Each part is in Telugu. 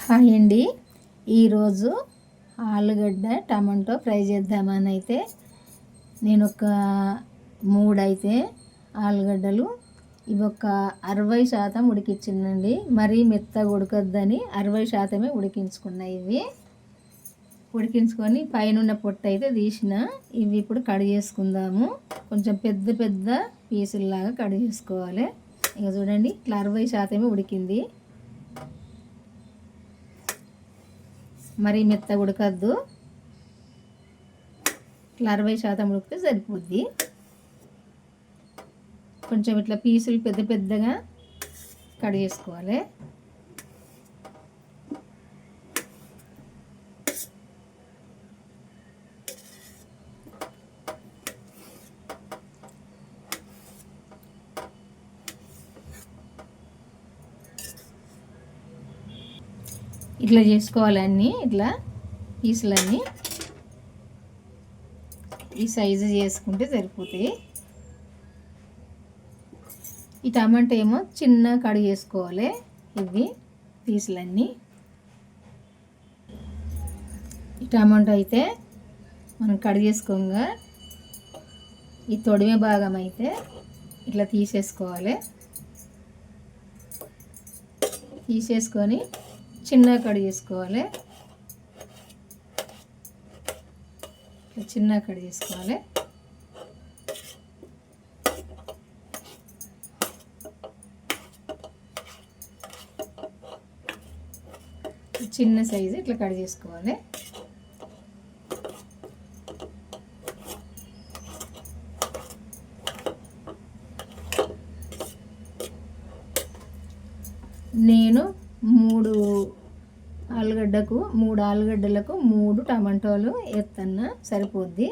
హాయ్ అండి. ఈరోజు ఆలుగడ్డ టమాటో ఫ్రై చేద్దామని అయితే నేను ఒక 3 అయితే ఆలుగడ్డలు ఇవి ఒక 60% ఉడికించిందండి. మరీ మెత్తగా ఉడకద్దని 60% ఉడికించుకున్నా. ఇవి ఉడికించుకొని పైన పొట్టు అయితే తీసిన. ఇవి ఇప్పుడు కట్ చేసుకుందాము. కొంచెం పెద్ద పెద్ద పీసుల్లాగా కట్ చేసుకోవాలి. ఇక చూడండి, ఇట్లా 60% ఉడికింది. మరీ మెత్తగా ఉడకద్దు, ఇట్లా 60% ఉడికితే సరిపోద్ది. కొంచెం ఇట్లా పీసులు పెద్ద పెద్దగా కట్ చేసుకోవాలి. ఇట్లా చేసుకోవాలన్నీ, ఇట్లా పీసులన్నీ ఈ సైజు చేసుకుంటే సరిపోతాయి. ఈ టమాటా ఏమో చిన్న కట్ చేసుకోవాలి. ఇవి పీసులన్నీ. ఈ టమాటా అయితే మనం కట్ చేసుకోగా ఈ తొడిమే భాగం అయితే ఇట్లా తీసేసుకోవాలి. తీసేసుకొని చిన్నగా కట్ చేసుకోవాలి. చిన్నగా కట్ చేసుకోవాలి. చిన్న సైజు ఇట్లా కట్ చేసుకోవాలి. నేను 3 ఆలుగడ్డలకు 3 టమాటాలు వేస్తున్నా, సరిపోద్ది.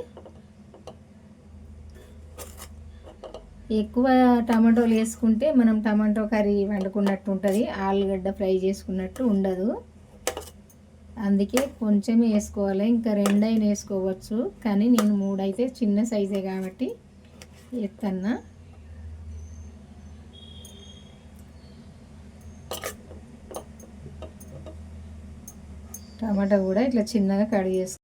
ఎక్కువ టమాటాలు వేసుకుంటే మనం టమాటో కర్రీ వండుకున్నట్టు ఉంటుంది, ఆలుగడ్డ ఫ్రై చేసుకున్నట్టు ఉండదు. అందుకే కొంచెమే వేసుకోవాలి. ఇంకా 2 అయినా వేసుకోవచ్చు, కానీ నేను 3 అయితే చిన్న సైజే కాబట్టి వేస్తున్నా. టమాటా కూడా ఇట్లా చిన్నగా కట్ చేసుకో.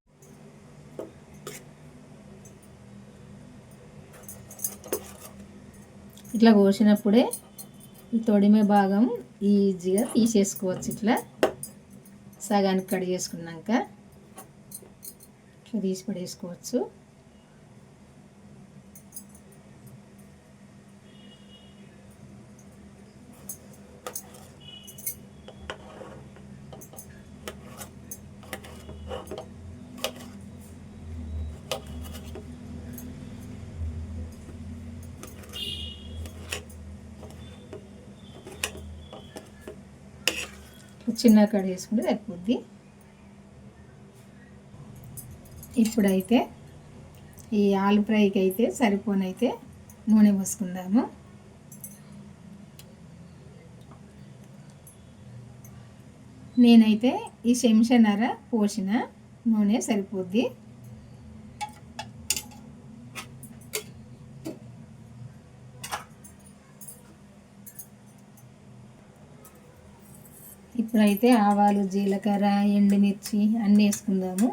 ఇట్లా కోసినప్పుడే ఈ తొడిమే భాగం ఈజీగా తీసేసుకోవచ్చు. ఇట్లా సగానికి కట్ చేసుకున్నాక ఇట్లా తీసి పడేసుకోవచ్చు. చిన్న కట్ చేసుకుంటే సరిపోద్ది. ఇప్పుడైతే ఈ ఆలు ఫ్రైకి అయితే సరిపోనైతే నూనె పోసుకుందాము. నేనైతే ఈ చెంచాన్నర పోసిన నూనె సరిపోద్ది. ఇప్పుడైతే ఆవాలు, జీలకర్ర, ఎండుమిర్చి అన్నీ వేసుకుందాము.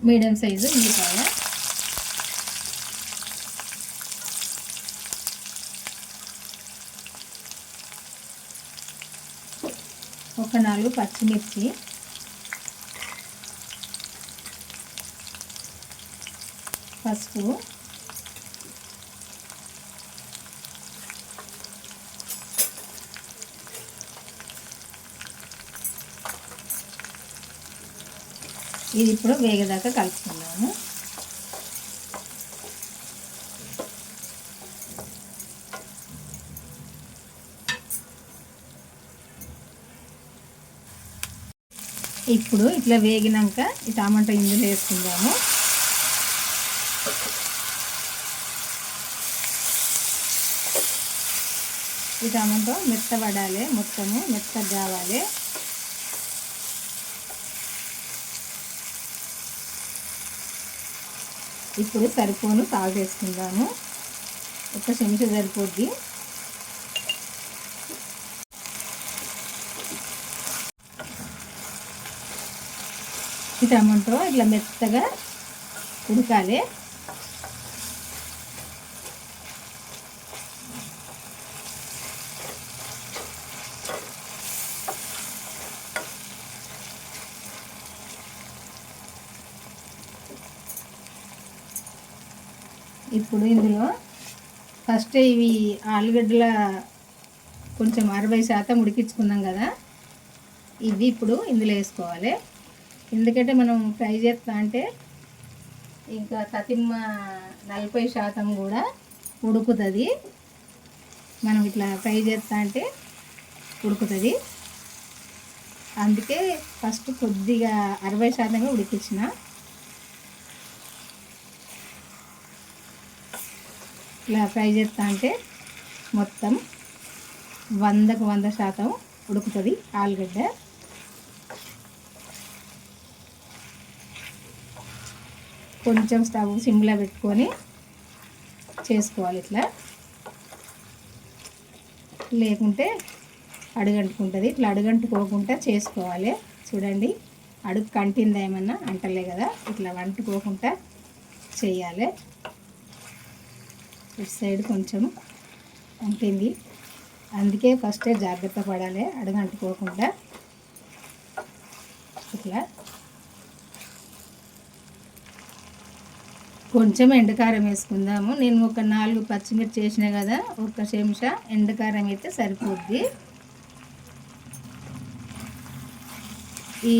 మీడియం సైజు ఉల్లిపాయ, ఒక 4 పచ్చిమిర్చి, పసుపు, ఇది ఇప్పుడు వేగదాకా కలుపుకుందాము. ఇప్పుడు ఇట్లా వేగినాక ఈ టమాటా ఇందులో వేసుకుందాము. ఈ టమాటో మెత్తబడాలి, మొత్తము మెత్తగా కావాలి. ఇప్పుడు సరిపోను సాల్ట్ వేసుకుందాము. ఒక చెంచా సరిపోద్ది. ఈ టమాటో ఇట్లా మెత్తగా ఉడకాలి. ఇప్పుడు ఇందులో ఫస్ట్ ఇవి ఆలుగడ్డల కొంచెం 60% ఉడికించుకున్నాం కదా, ఇది ఇప్పుడు ఇందులో వేసుకోవాలి. ఎందుకంటే మనం ఫ్రై చేస్తా అంటే ఇంకా తతిమ్మ 40% కూడా ఉడుకుతుంది. మనం ఇట్లా ఫ్రై చేస్తా అంటే ఉడుకుతుంది. అందుకే ఫస్ట్ కొద్దిగా 60% ఉడికించిన. ఇలా ఫ్రై చేస్తా అంటే మొత్తం 100కు 100% ఉడుకుతుంది ఆలుగడ్డ. కొంచెం స్టవ్ సిమ్లో పెట్టుకొని చేసుకోవాలి ఇట్లా, లేకుంటే అడుగంటుకుంటుంది. ఇట్లా అడుగంటుకోకుండా చేసుకోవాలి. చూడండి, అడుగు కంటిందా ఏమన్నా అంటలే కదా, ఇట్లా వంటుకోకుండా చేయాలి. ఇటు సైడ్ కొంచెం అంటింది, అందుకే ఫస్టే జాగ్రత్త పడాలి అడుగంటుకోకుండా. ఇట్లా కొంచెం ఎండుకారం వేసుకుందాము. నేను ఒక 4 పచ్చిమిర్చి వేసిన కదా, ఒక చెంచా ఎండుకారం అయితే సరిపోద్ది. ఈ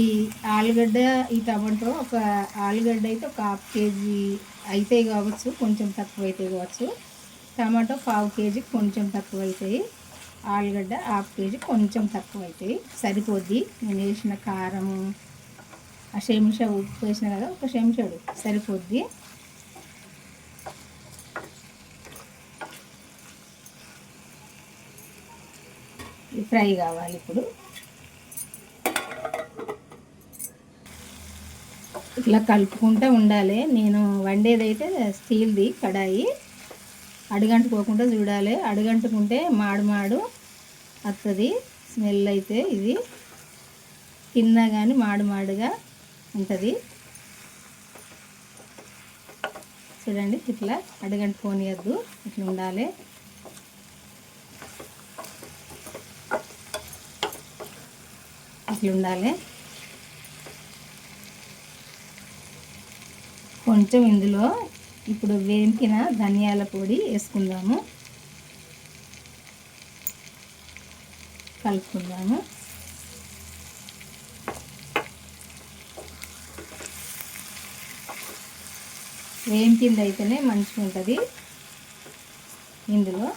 ఆలుగడ్డ, ఈ టమాటో, ఒక ఆలుగడ్డ అయితే ఒక 1/2 కేజీ అయితే కావచ్చు, కొంచెం తక్కువ అయితే కావచ్చు. టమాటో 1/4 కేజీ కొంచెం తక్కువ అవుతాయి. ఆలుగడ్డ 1/2 కేజీ కొంచెం తక్కువ అవుతాయి, సరిపోద్ది. నేను వేసిన కారము, ఆ చెంచా ఉప్పు వేసిన కదా, ఒక చెంచాడు సరిపోద్ది. ఫ్రై కావాలి. ఇప్పుడు ఇట్లా కలుపుకుంటూ ఉండాలి. నేను వండేదైతే స్టీల్ది కడాయి, అడుగంటుకోకుండా చూడాలి. అడుగంటుకుంటే మాడు వస్తుంది స్మెల్. అయితే ఇది తిన్నా కానీ మాడుగా ఉంటుంది. చూడండి, ఇట్లా అడుగంటుకోనియద్దు, ఇట్లా ఉండాలి. ఇట్లా ఉండాలి. కొంచెం ఇందులో ఇప్పుడు వేంపిన ధనియాల పొడి వేసుకుందాము, కలుపుకుందాము. వేంపింది అయితేనే మంచిగా ఉంటుంది. ఇందులో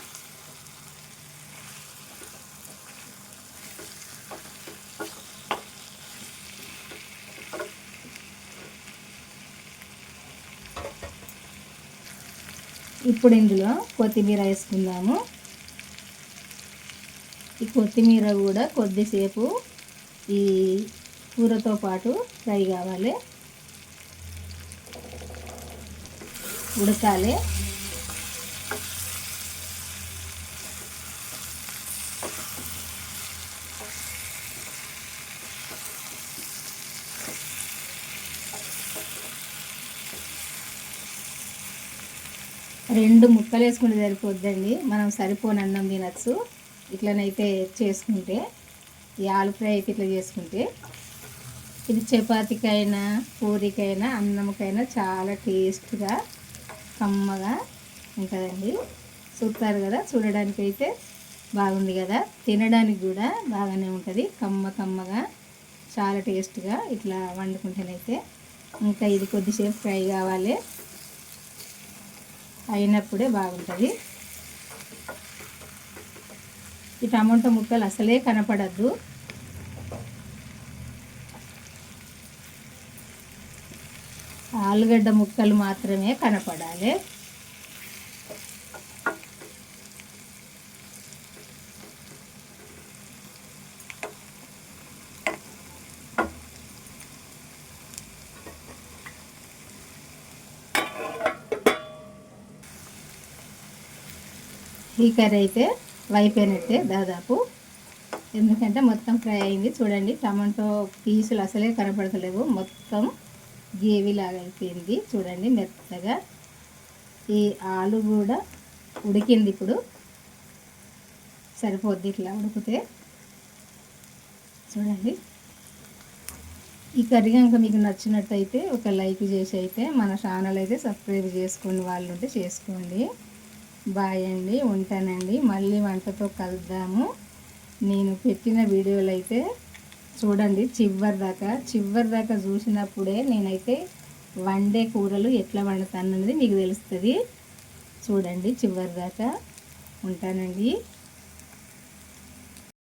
ఇప్పుడు ఇందులో కొత్తిమీర వేసుకుందాము. ఈ కొత్తిమీర కూడా కొద్దిసేపు ఈ కూరతో పాటు ఫ్రై కావాలి, ఉడకాలి. రెండు ముక్కలు వేసుకుంటే సరిపోద్దండి, మనం సరిపోని అన్నం తినచ్చు. ఇట్లనైతే చేసుకుంటే, ఈ ఆలు ఫ్రై అయితే ఇట్లా చేసుకుంటే ఇది చపాతీకైనా పూరికైనా అన్నంకైనా చాలా టేస్ట్గా కమ్మగా ఉంటుందండి. చూస్తారు కదా, చూడడానికి అయితే బాగుంది కదా, తినడానికి కూడా బాగానే ఉంటుంది. కమ్మగా చాలా టేస్ట్గా ఇట్లా వండుకుంటేనైతే. ఇంకా ఇది కొద్దిసేపు ఫ్రై కావాలి, అయినప్పుడే బాగుంటుంది. ఈ టమాటో ముక్కలు అసలే కనపడద్దు. ఆలుగడ్డ ముక్కలు మాత్రమే కనపడాలి. ఈ కర్రీ అయితే అయిపోయినట్టే దాదాపు, ఎందుకంటే మొత్తం ఫ్రై అయింది. చూడండి, టమాటో పీసులు అసలే కనపడతలేవు, మొత్తం గ్రేవీ లాగా అయిపోయింది. చూడండి మెత్తగా. ఈ ఆలు కూడా ఉడికింది. ఇప్పుడు సరిపోద్ది ఇట్లా ఉడికితే. చూడండి, ఈ కర్రీ కనుక మీకు నచ్చినట్టయితే ఒక లైక్ చేసి అయితే మన ఛానల్ అయితే సబ్స్క్రైబ్ చేసుకుని వాళ్ళు ఉంటే చేసుకోండి. బాయ్ అండి, ఉంటానండి. మళ్ళీ వంటతో కలుద్దాము. నేను పెట్టిన వీడియోలు అయితే చూడండి చివరి దాకా చూసినప్పుడే నేనైతే వండే కూరలు ఎట్లా వండుతాను అనేది మీకు తెలుస్తుంది. చూడండి చివరి దాకా. ఉంటానండి.